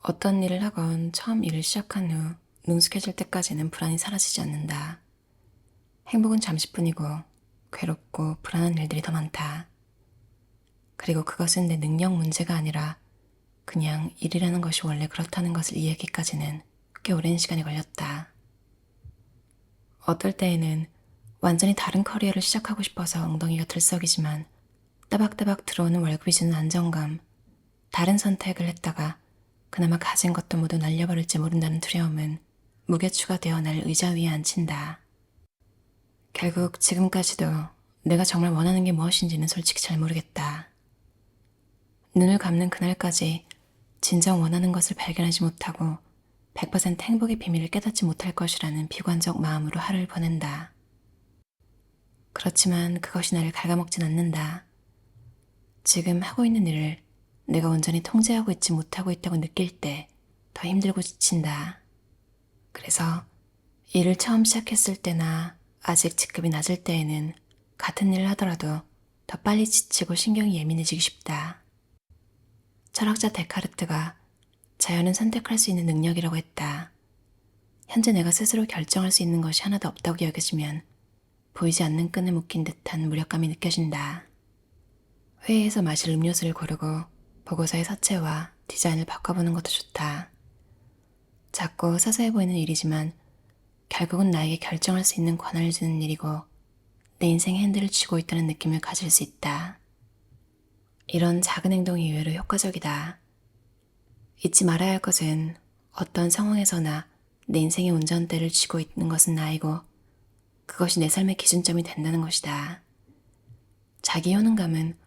어떤 일을 하건 처음 일을 시작한 후 능숙해질 때까지는 불안이 사라지지 않는다. 행복은 잠시뿐이고 괴롭고 불안한 일들이 더 많다. 그리고 그것은 내 능력 문제가 아니라 그냥 일이라는 것이 원래 그렇다는 것을 이해하기까지는 꽤 오랜 시간이 걸렸다. 어떨 때에는 완전히 다른 커리어를 시작하고 싶어서 엉덩이가 들썩이지만 따박따박 들어오는 월급이 주는 안정감, 다른 선택을 했다가 그나마 가진 것도 모두 날려버릴지 모른다는 두려움은 무게추가 되어 날 의자 위에 앉힌다. 결국 지금까지도 내가 정말 원하는 게 무엇인지는 솔직히 잘 모르겠다. 눈을 감는 그날까지 진정 원하는 것을 발견하지 못하고 100% 행복의 비밀을 깨닫지 못할 것이라는 비관적 마음으로 하루를 보낸다. 그렇지만 그것이 나를 갉아먹진 않는다. 지금 하고 있는 일을 내가 온전히 통제하고 있지 못하고 있다고 느낄 때 더 힘들고 지친다. 그래서 일을 처음 시작했을 때나 아직 직급이 낮을 때에는 같은 일을 하더라도 더 빨리 지치고 신경이 예민해지기 쉽다. 철학자 데카르트가 자연은 선택할 수 있는 능력이라고 했다. 현재 내가 스스로 결정할 수 있는 것이 하나도 없다고 여겨지면 보이지 않는 끈에 묶인 듯한 무력감이 느껴진다. 회의에서 마실 음료수를 고르고 보고서의 서체와 디자인을 바꿔보는 것도 좋다. 작고 사소해 보이는 일이지만 결국은 나에게 결정할 수 있는 권한을 주는 일이고 내 인생의 핸들을 쥐고 있다는 느낌을 가질 수 있다. 이런 작은 행동이 의외로 효과적이다. 잊지 말아야 할 것은 어떤 상황에서나 내 인생의 운전대를 쥐고 있는 것은 나이고 그것이 내 삶의 기준점이 된다는 것이다. 자기 효능감은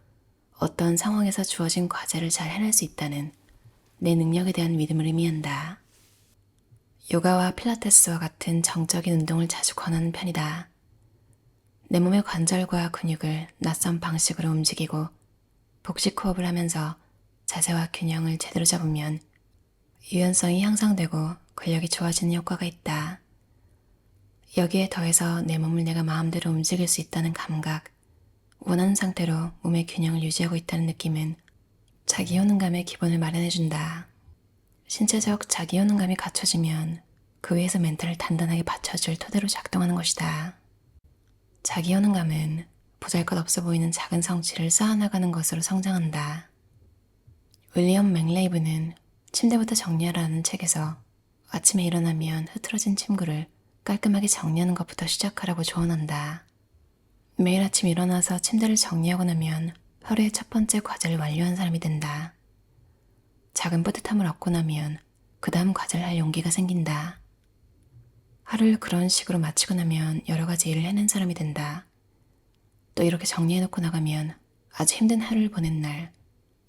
어떤 상황에서 주어진 과제를 잘 해낼 수 있다는 내 능력에 대한 믿음을 의미한다. 요가와 필라테스와 같은 정적인 운동을 자주 권하는 편이다. 내 몸의 관절과 근육을 낯선 방식으로 움직이고 복식 호흡을 하면서 자세와 균형을 제대로 잡으면 유연성이 향상되고 근력이 좋아지는 효과가 있다. 여기에 더해서 내 몸을 내가 마음대로 움직일 수 있다는 감각, 원하는 상태로 몸의 균형을 유지하고 있다는 느낌은 자기 효능감의 기본을 마련해준다. 신체적 자기 효능감이 갖춰지면 그 위에서 멘탈을 단단하게 받쳐줄 토대로 작동하는 것이다. 자기 효능감은 보잘것없어 보이는 작은 성취를 쌓아나가는 것으로 성장한다. 윌리엄 맥레이브는 침대부터 정리하라는 책에서 아침에 일어나면 흐트러진 침구를 깔끔하게 정리하는 것부터 시작하라고 조언한다. 매일 아침 일어나서 침대를 정리하고 나면 하루의 첫 번째 과제를 완료한 사람이 된다. 작은 뿌듯함을 얻고 나면 그 다음 과제를 할 용기가 생긴다. 하루를 그런 식으로 마치고 나면 여러 가지 일을 해낸 사람이 된다. 또 이렇게 정리해놓고 나가면 아주 힘든 하루를 보낸 날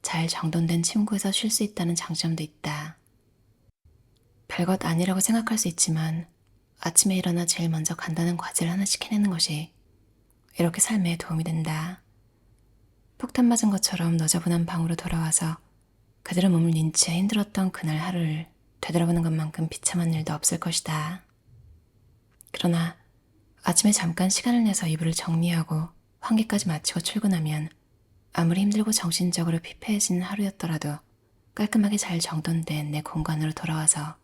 잘 정돈된 침구에서 쉴 수 있다는 장점도 있다. 별것 아니라고 생각할 수 있지만 아침에 일어나 제일 먼저 간단한 과제를 하나씩 해내는 것이 이렇게 삶에 도움이 된다. 폭탄 맞은 것처럼 너저분한 방으로 돌아와서 그대로 몸을 인치해 힘들었던 그날 하루를 되돌아보는 것만큼 비참한 일도 없을 것이다. 그러나 아침에 잠깐 시간을 내서 이불을 정리하고 환기까지 마치고 출근하면 아무리 힘들고 정신적으로 피폐해진 하루였더라도 깔끔하게 잘 정돈된 내 공간으로 돌아와서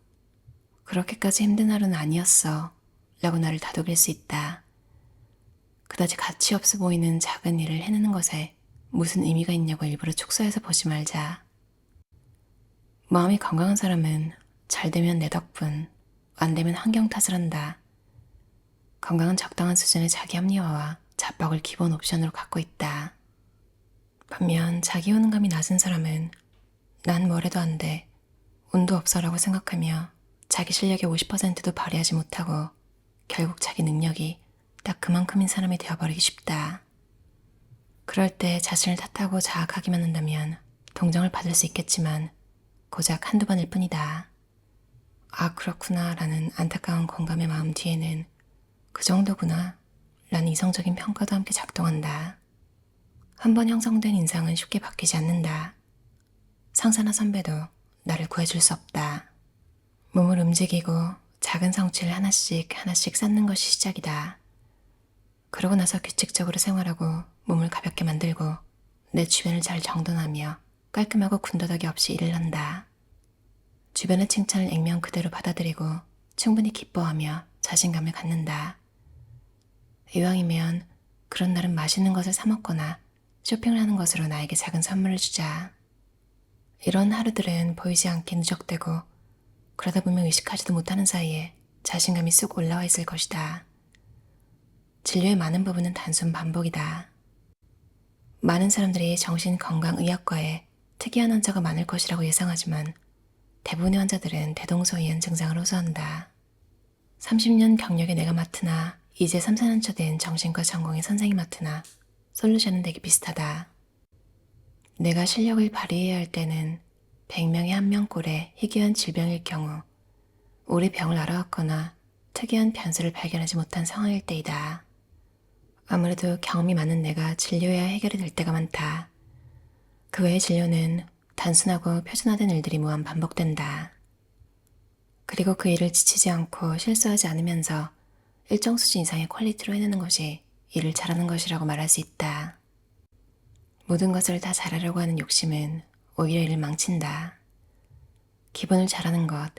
그렇게까지 힘든 하루는 아니었어 라고 나를 다독일 수 있다. 그다지 가치 없어 보이는 작은 일을 해내는 것에 무슨 의미가 있냐고 일부러 축소해서 보지 말자. 마음이 건강한 사람은 잘 되면 내 덕분, 안 되면 환경 탓을 한다. 건강은 적당한 수준의 자기 합리화와 자뻑을 기본 옵션으로 갖고 있다. 반면 자기 효능감이 낮은 사람은 난 뭐래도 안 돼, 운도 없어라고 생각하며 자기 실력의 50%도 발휘하지 못하고 결국 자기 능력이 딱 그만큼인 사람이 되어버리기 쉽다. 그럴 때 자신을 탓하고 자학하기만 한다면 동정을 받을 수 있겠지만 고작 한두 번일 뿐이다. 아, 그렇구나 라는 안타까운 공감의 마음 뒤에는 그 정도구나 라는 이성적인 평가도 함께 작동한다. 한 번 형성된 인상은 쉽게 바뀌지 않는다. 상사나 선배도 나를 구해줄 수 없다. 몸을 움직이고 작은 성취를 하나씩 하나씩 쌓는 것이 시작이다. 그러고 나서 규칙적으로 생활하고 몸을 가볍게 만들고 내 주변을 잘 정돈하며 깔끔하고 군더더기 없이 일을 한다. 주변의 칭찬을 액면 그대로 받아들이고 충분히 기뻐하며 자신감을 갖는다. 이왕이면 그런 날은 맛있는 것을 사 먹거나 쇼핑을 하는 것으로 나에게 작은 선물을 주자. 이런 하루들은 보이지 않게 누적되고 그러다 보면 의식하지도 못하는 사이에 자신감이 쑥 올라와 있을 것이다. 진료의 많은 부분은 단순 반복이다. 많은 사람들이 정신건강의학과에 특이한 환자가 많을 것이라고 예상하지만 대부분의 환자들은 대동소이한 증상을 호소한다. 30년 경력의 내가 맡으나 이제 3, 4년 차 된 정신과 전공의 선생이 맡으나 솔루션은 되게 비슷하다. 내가 실력을 발휘해야 할 때는 100명에 1명 꼴의 희귀한 질병일 경우 오래 병을 알아왔거나 특이한 변수를 발견하지 못한 상황일 때이다. 아무래도 경험이 많은 내가 진료해야 해결이 될 때가 많다. 그 외의 진료는 단순하고 표준화된 일들이 무한 반복된다. 그리고 그 일을 지치지 않고 실수하지 않으면서 일정 수준 이상의 퀄리티로 해내는 것이 일을 잘하는 것이라고 말할 수 있다. 모든 것을 다 잘하려고 하는 욕심은 오히려 일을 망친다. 기본을 잘하는 것,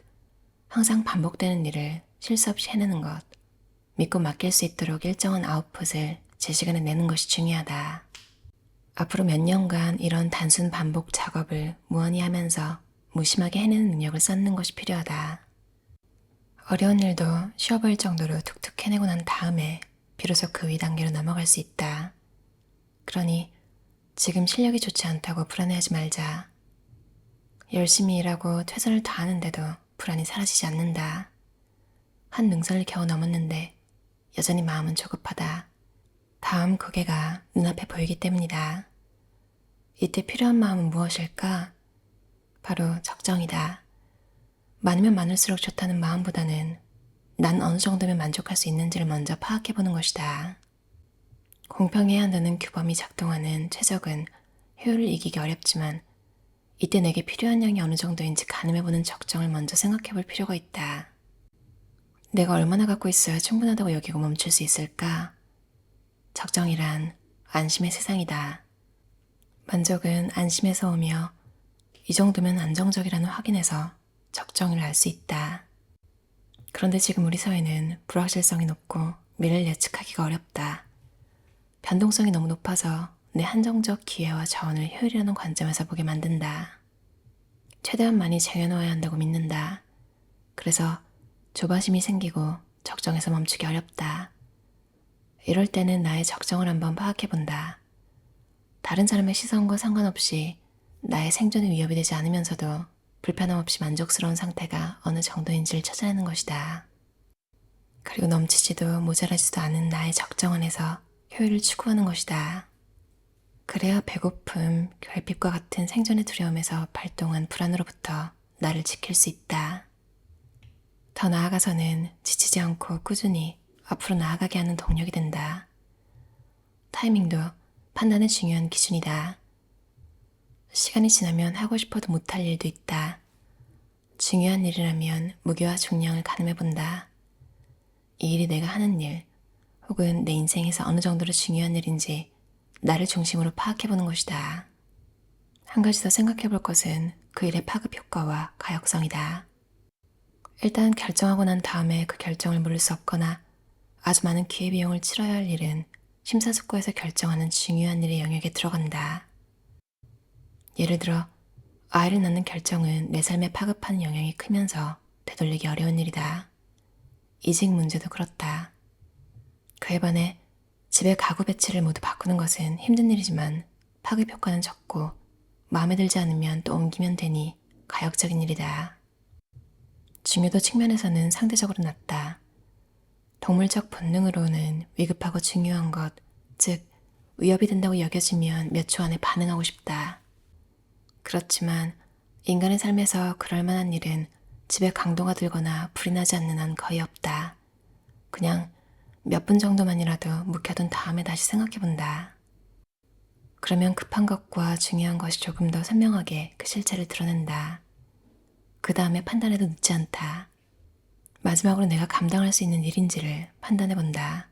항상 반복되는 일을 실수 없이 해내는 것, 믿고 맡길 수 있도록 일정한 아웃풋을 제 시간에 내는 것이 중요하다. 앞으로 몇 년간 이런 단순 반복 작업을 무한히 하면서 무심하게 해내는 능력을 쌓는 것이 필요하다. 어려운 일도 쉬어볼 정도로 툭툭 해내고 난 다음에 비로소 그 위 단계로 넘어갈 수 있다. 그러니 지금 실력이 좋지 않다고 불안해하지 말자. 열심히 일하고 최선을 다하는데도 불안이 사라지지 않는다. 한 능선을 겨우 넘었는데 여전히 마음은 조급하다. 다음 고개가 눈앞에 보이기 때문이다. 이때 필요한 마음은 무엇일까? 바로 적정이다. 많으면 많을수록 좋다는 마음보다는 난 어느 정도면 만족할 수 있는지를 먼저 파악해보는 것이다. 공평해야 한다는 규범이 작동하는 최적은 효율을 이기기 어렵지만 이때 내게 필요한 양이 어느 정도인지 가늠해보는 적정을 먼저 생각해볼 필요가 있다. 내가 얼마나 갖고 있어야 충분하다고 여기고 멈출 수 있을까? 적정이란 안심의 세상이다. 만족은 안심에서 오며 이 정도면 안정적이라는 확인에서 적정을 알 수 있다. 그런데 지금 우리 사회는 불확실성이 높고 미래를 예측하기가 어렵다. 변동성이 너무 높아서 내 한정적 기회와 자원을 효율이라는 관점에서 보게 만든다. 최대한 많이 쟁여놓아야 한다고 믿는다. 그래서 조바심이 생기고 적정에서 멈추기 어렵다. 이럴 때는 나의 적정을 한번 파악해본다. 다른 사람의 시선과 상관없이 나의 생존에 위협이 되지 않으면서도 불편함 없이 만족스러운 상태가 어느 정도인지를 찾아내는 것이다. 그리고 넘치지도 모자라지도 않은 나의 적정 안에서 효율을 추구하는 것이다. 그래야 배고픔, 결핍과 같은 생존의 두려움에서 발동한 불안으로부터 나를 지킬 수 있다. 더 나아가서는 지치지 않고 꾸준히 앞으로 나아가게 하는 동력이 된다. 타이밍도 판단의 중요한 기준이다. 시간이 지나면 하고 싶어도 못할 일도 있다. 중요한 일이라면 무게와 중량을 가늠해본다. 이 일이 내가 하는 일, 혹은 내 인생에서 어느 정도로 중요한 일인지 나를 중심으로 파악해보는 것이다. 한 가지 더 생각해볼 것은 그 일의 파급 효과와 가역성이다. 일단 결정하고 난 다음에 그 결정을 물을 수 없거나 아주 많은 기회비용을 치러야 할 일은 심사숙고해서 결정하는 중요한 일의 영역에 들어간다. 예를 들어 아이를 낳는 결정은 내 삶에 파급하는 영향이 크면서 되돌리기 어려운 일이다. 이직 문제도 그렇다. 그에 반해 집의 가구 배치를 모두 바꾸는 것은 힘든 일이지만 파급 효과는 적고 마음에 들지 않으면 또 옮기면 되니 가역적인 일이다. 중요도 측면에서는 상대적으로 낮다. 동물적 본능으로는 위급하고 중요한 것, 즉 위협이 된다고 여겨지면 몇 초 안에 반응하고 싶다. 그렇지만 인간의 삶에서 그럴 만한 일은 집에 강도가 들거나 불이 나지 않는 한 거의 없다. 그냥 몇 분 정도만이라도 묵혀둔 다음에 다시 생각해본다. 그러면 급한 것과 중요한 것이 조금 더 선명하게 그 실체를 드러낸다. 그 다음에 판단해도 늦지 않다. 마지막으로 내가 감당할 수 있는 일인지를 판단해본다.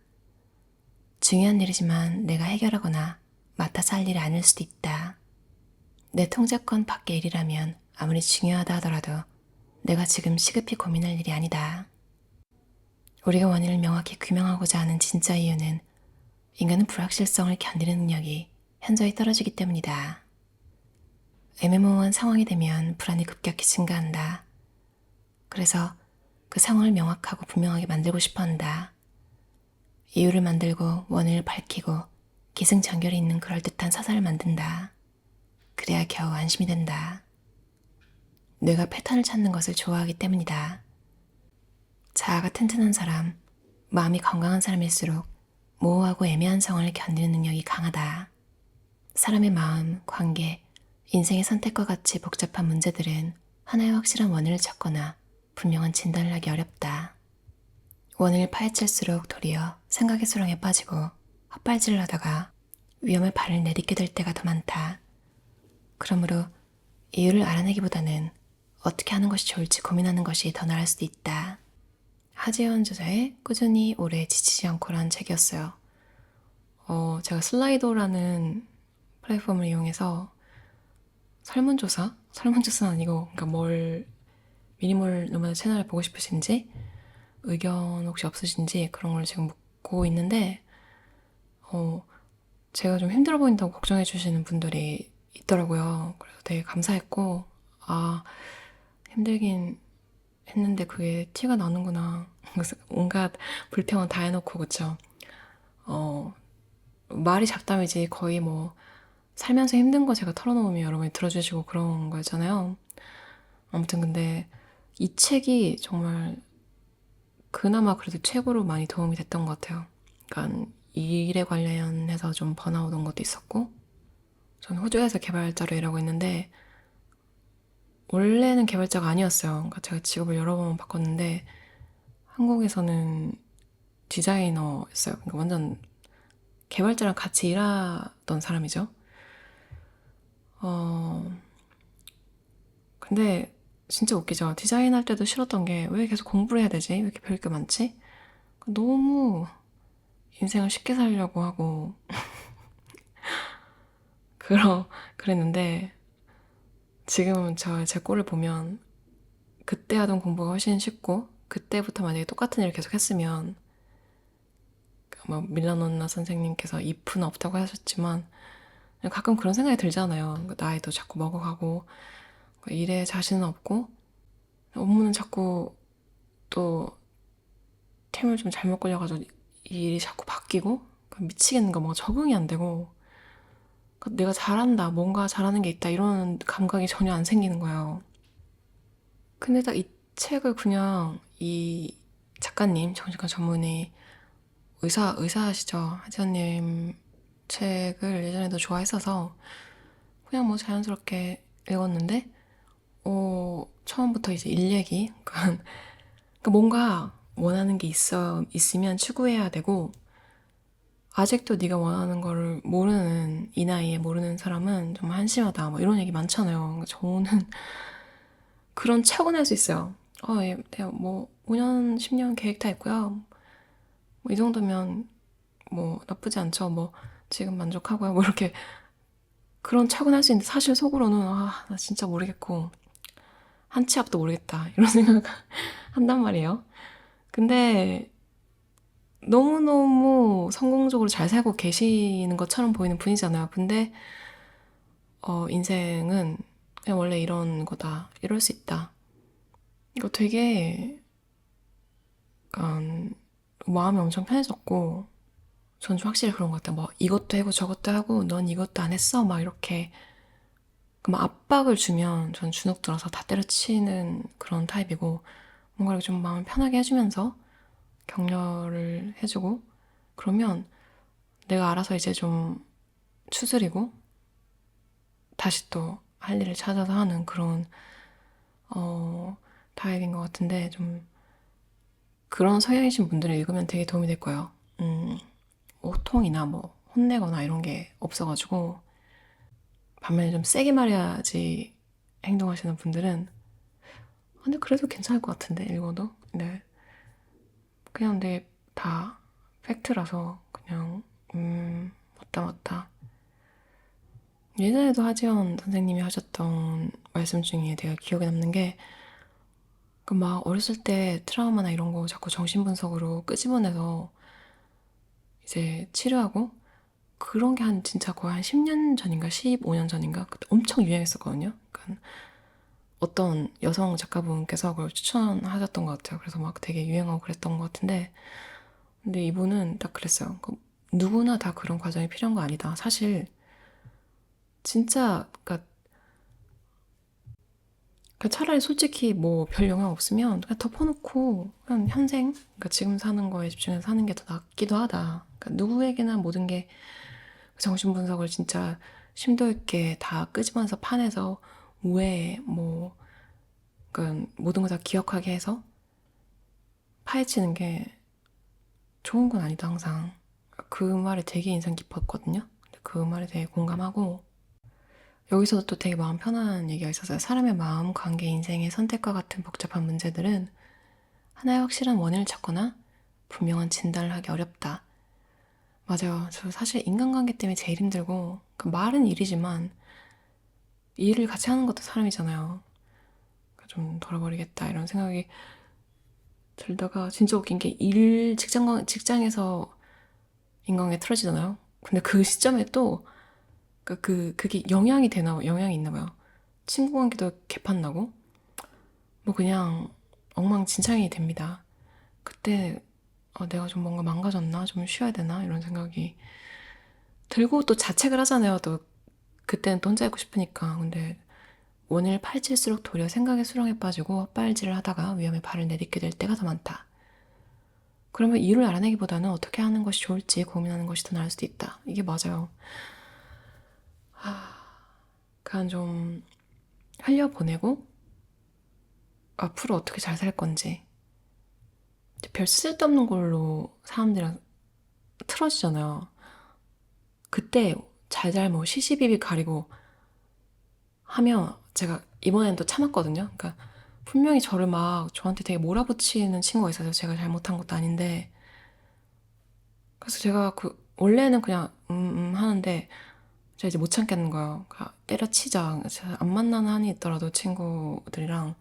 중요한 일이지만 내가 해결하거나 맡아서 할 일이 아닐 수도 있다. 내 통제권 밖의 일이라면 아무리 중요하다 하더라도 내가 지금 시급히 고민할 일이 아니다. 우리가 원인을 명확히 규명하고자 하는 진짜 이유는 인간은 불확실성을 견디는 능력이 현저히 떨어지기 때문이다. 애매모호한 상황이 되면 불안이 급격히 증가한다. 그래서 그 상황을 명확하고 분명하게 만들고 싶어 한다. 이유를 만들고 원인을 밝히고 기승전결이 있는 그럴듯한 사설을 만든다. 그래야 겨우 안심이 된다. 뇌가 패턴을 찾는 것을 좋아하기 때문이다. 자아가 튼튼한 사람, 마음이 건강한 사람일수록 모호하고 애매한 상황을 견디는 능력이 강하다. 사람의 마음, 관계, 인생의 선택과 같이 복잡한 문제들은 하나의 확실한 원인을 찾거나 분명한 진단을 하기 어렵다. 원인을 파헤칠수록 도리어 생각의 수렁에 빠지고 헛발질을 하다가 위험에 발을 내딛게 될 때가 더 많다. 그러므로 이유를 알아내기보다는 어떻게 하는 것이 좋을지 고민하는 것이 더 나을 수도 있다. 하재현 저자의 꾸준히 오래 지치지 않고라는 책이었어요. 제가 슬라이도라는 플랫폼을 이용해서 설문조사는 아니고, 그러니까 미니멀 노마드 채널을 보고 싶으신지, 의견 혹시 없으신지 그런 걸 지금 묻고 있는데, 제가 좀 힘들어 보인다고 걱정해 주시는 분들이 있더라고요. 그래서 되게 감사했고, 힘들긴 했는데 그게 티가 나는구나. 그래서 온갖 불평은 다 해놓고, 그쵸? 말이 잡담이지 거의 뭐 살면서 힘든 거 제가 털어놓으면 여러분이 들어주시고 그런 거였잖아요. 아무튼 근데 이 책이 정말 그나마 그래도 최고로 많이 도움이 됐던 것 같아요. 그러니까 이 일에 관련해서 좀 번아웃 온 것도 있었고, 저는 호주에서 개발자로 일하고 있는데 원래는 개발자가 아니었어요. 그러니까 제가 직업을 여러 번 바꿨는데 한국에서는 디자이너였어요. 그러니까 완전 개발자랑 같이 일하던 사람이죠. 근데 진짜 웃기죠. 디자인할 때도 싫었던 게 왜 계속 공부를 해야 되지? 왜 이렇게 배울 게 많지? 너무 인생을 쉽게 살려고 하고 그랬는데 지금은 제 꼴을 보면 그때 하던 공부가 훨씬 쉽고, 그때부터 만약에 똑같은 일을 계속 했으면 뭐 밀라노나 선생님께서 if는 없다고 하셨지만 가끔 그런 생각이 들잖아요. 나이도 자꾸 먹어가고 일에 자신은 없고 업무는 자꾸 또 템을 좀 잘못 걸려가지고 이 일이 자꾸 바뀌고 미치겠는 거, 뭔가 적응이 안 되고 내가 잘한다, 뭔가 잘하는 게 있다 이런 감각이 전혀 안 생기는 거예요. 근데 딱 이 책을 그냥 이 작가님, 정신과 전문의 의사시죠. 하지연님 책을 예전에도 좋아했어서 그냥 뭐 자연스럽게 읽었는데 처음부터 이제 일 얘기 그러니까 뭔가 원하는 게 있으면 추구해야 되고, 아직도 네가 원하는 거를 모르는, 이 나이에 모르는 사람은 좀 한심하다 뭐 이런 얘기 많잖아요. 저는 그런 척은 할 수 있어요. 예, 내가 뭐 5년 10년 계획 다 있고요, 뭐 이 정도면 뭐 나쁘지 않죠, 뭐 지금 만족하고요, 뭐 이렇게 그런 척은 할 수 있는데 사실 속으로는 나 진짜 모르겠고 한 치 앞도 모르겠다 이런 생각 한단 말이에요. 근데 너무너무 성공적으로 잘 살고 계시는 것처럼 보이는 분이잖아요. 근데 인생은 그냥 원래 이런 거다, 이럴 수 있다, 이거 되게 약간 마음이 엄청 편해졌고, 전 좀 확실히 그런 것 같아요. 뭐 이것도 하고 저것도 하고 넌 이것도 안 했어 막 이렇게 그럼 압박을 주면 전 주눅 들어서 다 때려치는 그런 타입이고, 뭔가 이렇게 좀 마음을 편하게 해주면서 격려를 해주고 그러면 내가 알아서 이제 좀 추스리고 다시 또 할 일을 찾아서 하는 그런 타입인 것 같은데, 좀 그런 성향이신 분들을 읽으면 되게 도움이 될 거예요. 호통이나 뭐 혼내거나 이런 게 없어가지고, 반면에 좀 세게 말해야지 행동하시는 분들은 근데 그래도 괜찮을 것 같은데 읽어도. 네, 그냥 근데 다 팩트라서 그냥 맞다. 예전에도 하지연 선생님이 하셨던 말씀 중에 되게 기억에 남는 게, 그 막 어렸을 때 트라우마나 이런 거 자꾸 정신분석으로 끄집어내서 이제 치료하고 그런 게 한 진짜 거의 한 10년 전인가 15년 전인가 그때 엄청 유행했었거든요. 그러니까 어떤 여성 작가분께서 그걸 추천하셨던 것 같아요. 그래서 막 되게 유행하고 그랬던 것 같은데 근데 이분은 딱 그랬어요. 누구나 다 그런 과정이 필요한 거 아니다. 사실 진짜 그러니까 차라리 솔직히 뭐 별 영향 없으면 그냥 덮어놓고 그냥 현생, 그러니까 지금 사는 거에 집중해서 사는 게 더 낫기도 하다. 그러니까 누구에게나 모든 게 정신분석을 진짜 심도 있게 다 끄집어내서 파내서 왜 뭐, 그러니까 모든 걸 다 기억하게 해서 파헤치는 게 좋은 건 아니다, 항상. 그 말에 되게 인상 깊었거든요. 그 말에 되게 공감하고 여기서도 또 되게 마음 편한 얘기가 있었어요. 사람의 마음, 관계, 인생의 선택과 같은 복잡한 문제들은 하나의 확실한 원인을 찾거나 분명한 진단을 하기 어렵다. 맞아요. 저 사실 인간관계 때문에 제일 힘들고 그 말은 일이지만 일을 같이 하는 것도 사람이잖아요. 좀 돌아버리겠다 이런 생각이 들다가 진짜 웃긴 게 직장에서 인간관계 틀어지잖아요. 근데 그 시점에 또 그게 영향이 있나 봐요. 친구 관계도 개판 나고 뭐 그냥 엉망진창이 됩니다. 그때 내가 좀 뭔가 망가졌나? 좀 쉬어야 되나? 이런 생각이 들고 또 자책을 하잖아요. 또 그때는 또 혼자 있고 싶으니까. 근데 원을 파헤칠수록 도리어 생각의 수렁에 빠지고 헛발질을 하다가 위험에 발을 내딛게 될 때가 더 많다. 그러면 이유를 알아내기보다는 어떻게 하는 것이 좋을지 고민하는 것이 더 나을 수도 있다. 이게 맞아요. 그냥 좀 흘려보내고 앞으로 어떻게 잘 살 건지 별 쓸데없는 걸로 사람들이랑 틀어지잖아요. 그때 잘잘못 시시비비 가리고 하면 제가 이번엔 또 참았거든요. 그러니까 분명히 저를 막 저한테 되게 몰아붙이는 친구가 있어서 제가 잘못한 것도 아닌데 그래서 제가 원래는 그냥 하는데 제가 이제 못 참겠는 거예요. 때려치자. 제가 안 만나는 한이 있더라도 친구들이랑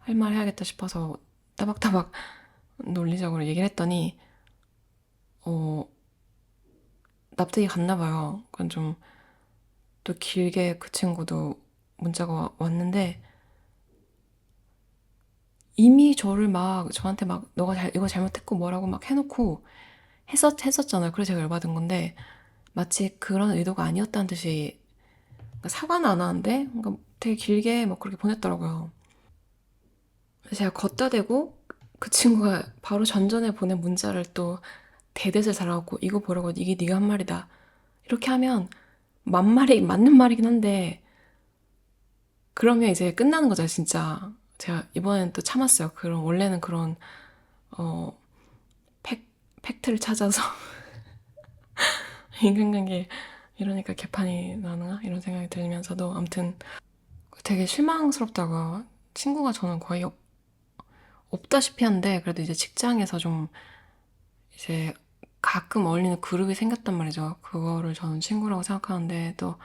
할 말 해야겠다 싶어서 따박따박 논리적으로 얘기를 했더니 어 납득이 갔나 봐요. 그건 좀 또 길게 그 친구도 문자가 왔는데 이미 저를 막 저한테 막 너가 이거 잘못했고 뭐라고 막 해놓고 했었잖아요. 그래서 제가 열받은 건데 마치 그런 의도가 아니었다는 듯이 그러니까 사과는 안 하는데 되게 길게 막 그렇게 보냈더라고요. 제가 걷다 대고 그 친구가 바로 전전에 보낸 문자를 또 대댓을 달아갖고 이거 보라고 이게 네가 한 말이다. 이렇게 하면 맞는 말이긴 한데 그러면 이제 끝나는 거죠, 진짜. 제가 이번엔 또 참았어요. 원래는 그런 어 팩, 팩트를 찾아서 인간관계 이러니까 개판이 나나 이런 생각이 들면서도 아무튼 되게 실망스럽다고 친구가 저는 거의 없다시피 한데 그래도 이제 직장에서 좀 이제 가끔 어울리는 그룹이 생겼단 말이죠. 그거를 저는 친구라고 생각하는데 또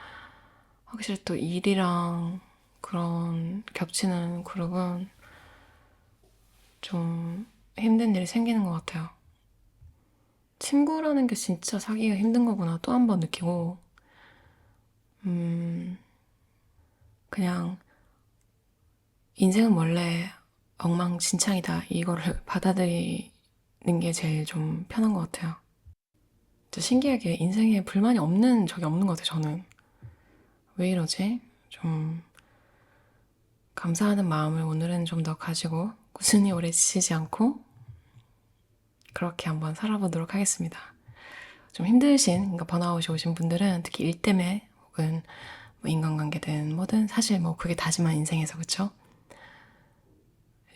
확실히 또 일이랑 그런 겹치는 그룹은 좀 힘든 일이 생기는 것 같아요. 친구라는 게 진짜 사귀기가 힘든 거구나 또 한 번 느끼고 그냥 인생은 원래 엉망진창이다 이거를 받아들이는 게 제일 좀 편한 것 같아요. 진짜 신기하게 인생에 불만이 없는 적이 없는 것 같아요, 저는. 왜 이러지? 좀 감사하는 마음을 오늘은 좀 더 가지고 꾸준히 오래 지치지 않고 그렇게 한번 살아보도록 하겠습니다. 좀 힘드신, 그러니까 번아웃이 오신 분들은 특히 일 때문에 혹은 뭐 인간관계든 뭐든 사실 뭐 그게 다지만 인생에서 그쵸?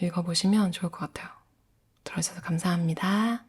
읽어보시면 좋을 것 같아요. 들어주셔서 감사합니다.